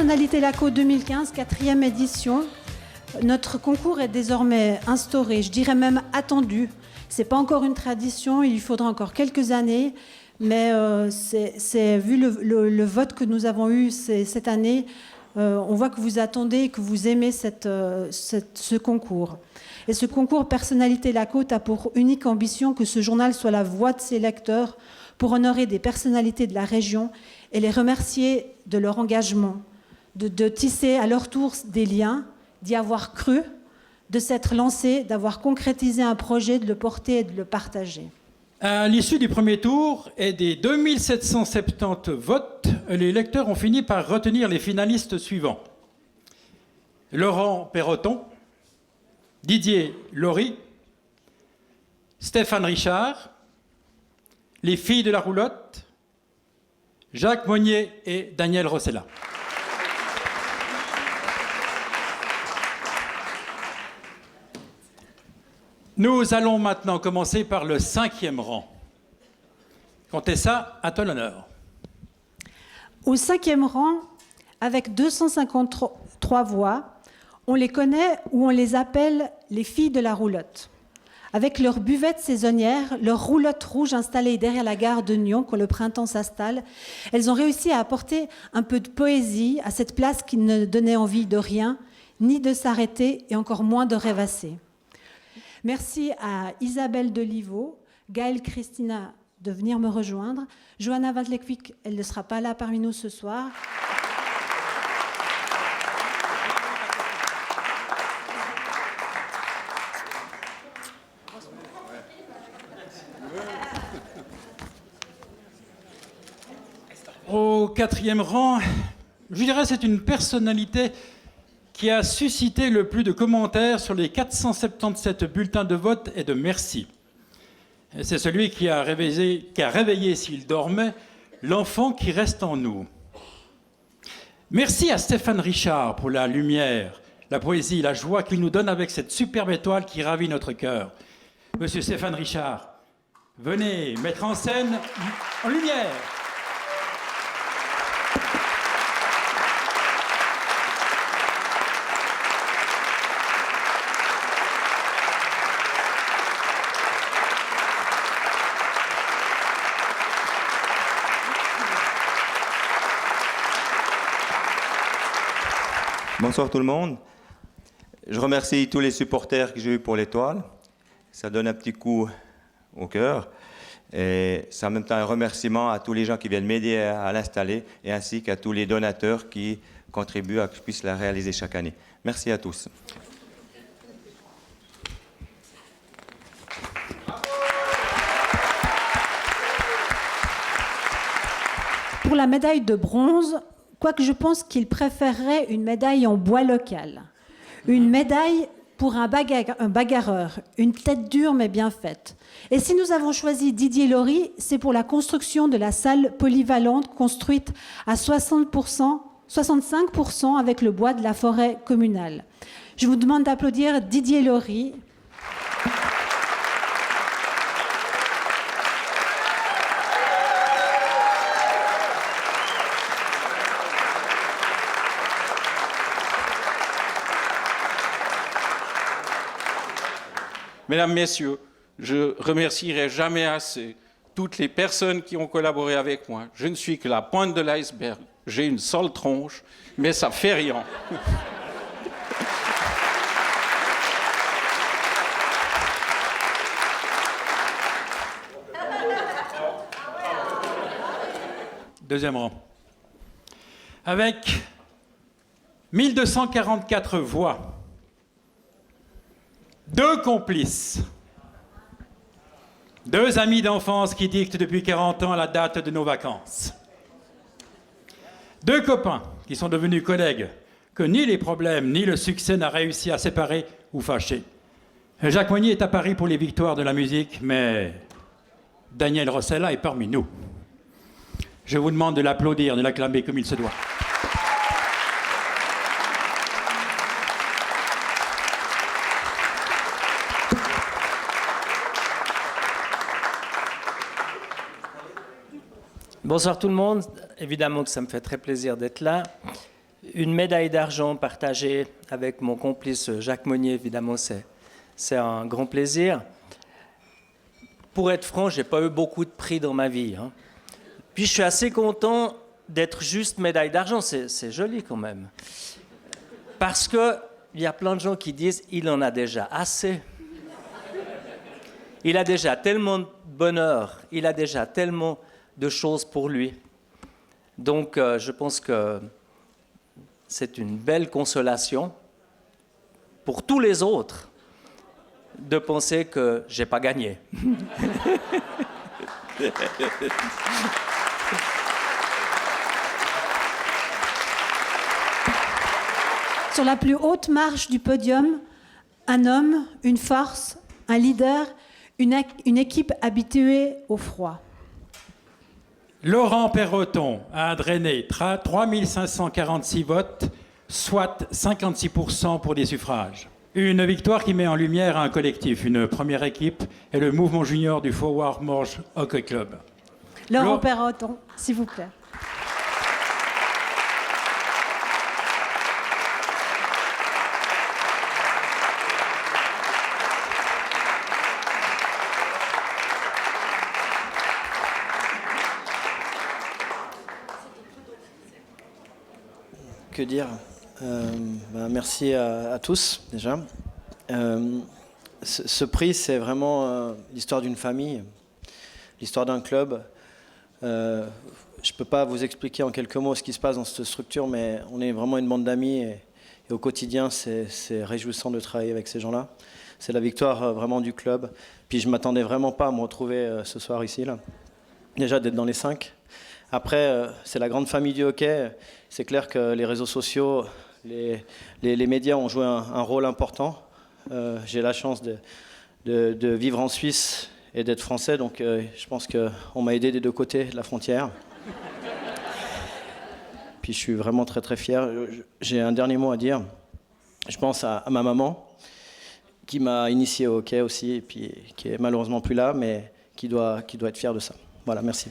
Personnalité Laco 2015, 4e édition. Notre concours est désormais instauré, je dirais même attendu. Ce n'est pas encore une tradition, il lui faudra encore quelques années, mais vu le vote que nous avons eu cette année, on voit que vous attendez, que vous aimez ce concours. Et ce concours Personnalité Laco a pour unique ambition que ce journal soit la voix de ses lecteurs pour honorer des personnalités de la région et les remercier de leur engagement, de tisser à leur tour des liens, d'y avoir cru, de s'être lancé, d'avoir concrétisé un projet, de le porter et de le partager. À l'issue du premier tour et des 2770 votes, les lecteurs ont fini par retenir les finalistes suivants. Laurent Perroton, Didier Laurie, Stéphane Richard, les filles de la roulotte, Jacques Monnier et Daniel Rossella. Nous allons maintenant commencer par le 5e rang. Contessa, à toi l'honneur. Au 5e rang, avec 253 voix, on les connaît ou on les appelle les filles de la roulotte. Avec leur buvette saisonnière, leur roulotte rouge installée derrière la gare de Nyon quand le printemps s'installe, elles ont réussi à apporter un peu de poésie à cette place qui ne donnait envie de rien, ni de s'arrêter et encore moins de rêvasser. Merci à Isabelle Deliveau, Gaëlle Christina de venir me rejoindre, Johanna Van Lekwijk, elle ne sera pas là parmi nous ce soir. Au 4e rang, je dirais que c'est une personnalité qui a suscité le plus de commentaires sur les 477 bulletins de vote et de merci. C'est celui qui a réveillé, s'il dormait, l'enfant qui reste en nous. Merci à Stéphane Richard pour la lumière, la poésie, la joie qu'il nous donne avec cette superbe étoile qui ravit notre cœur. Monsieur Stéphane Richard, venez mettre en scène, en lumière. Bonsoir tout le monde. Je remercie tous les supporters que j'ai eus pour l'étoile. Ça donne un petit coup au cœur. Et c'est en même temps un remerciement à tous les gens qui viennent m'aider à l'installer et ainsi qu'à tous les donateurs qui contribuent à que je puisse la réaliser chaque année. Merci à tous. Pour la médaille de bronze, quoique je pense qu'il préférerait une médaille en bois local. Une médaille pour un bagarreur, une tête dure mais bien faite. Et si nous avons choisi Didier Laurie, c'est pour la construction de la salle polyvalente construite à 65% avec le bois de la forêt communale. Je vous demande d'applaudir Didier Laurie. Mesdames, Messieurs, je remercierai jamais assez toutes les personnes qui ont collaboré avec moi. Je ne suis que la pointe de l'iceberg. J'ai une sale tronche, mais ça fait rien. Deuxième rang. Avec 1244 voix, 2 complices, 2 amis d'enfance qui dictent depuis 40 ans la date de nos vacances, 2 copains qui sont devenus collègues, que ni les problèmes ni le succès n'a réussi à séparer ou fâcher. Jacques Monnier est à Paris pour les victoires de la musique, mais Daniel Rossella est parmi nous. Je vous demande de l'applaudir, de l'acclamer comme il se doit. Bonsoir tout le monde. Évidemment que ça me fait très plaisir d'être là. une médaille d'argent partagée avec mon complice Jacques Monnier, évidemment, c'est un grand plaisir. Pour être franc, je n'ai pas eu beaucoup de prix dans ma vie. Hein. Puis je suis assez content d'être juste médaille d'argent, c'est joli quand même. Parce qu'il y a plein de gens qui disent « il en a déjà assez ». Il a déjà tellement de bonheur, il a déjà tellement de choses pour lui. Donc je pense que c'est une belle consolation pour tous les autres de penser que je n'ai pas gagné. Sur la plus haute marche du podium, un homme, une force, un leader, une équipe habituée au froid. Laurent Perroton a drainé 3546 votes, soit 56% pour des suffrages. Une victoire qui met en lumière un collectif, une première équipe et le mouvement junior du Forward Morge Hockey Club. Laurent Perroton, s'il vous plaît. Que dire merci à tous, déjà. Ce prix, c'est vraiment l'histoire d'une famille, l'histoire d'un club. Je ne peux pas vous expliquer en quelques mots ce qui se passe dans cette structure, mais on est vraiment une bande d'amis et au quotidien, c'est réjouissant de travailler avec ces gens-là. C'est la victoire vraiment du club. Puis je ne m'attendais vraiment pas à me retrouver ce soir ici, là. Déjà d'être dans les 5. Après, c'est la grande famille du hockey. C'est clair que les réseaux sociaux, les médias ont joué un rôle important. J'ai la chance de vivre en Suisse et d'être français, donc je pense qu'on m'a aidé des deux côtés de la frontière. Puis je suis vraiment très très fier. J'ai un dernier mot à dire. Je pense à ma maman, qui m'a initié au hockey aussi, et puis qui est malheureusement plus là, mais qui doit être fière de ça. Voilà, merci.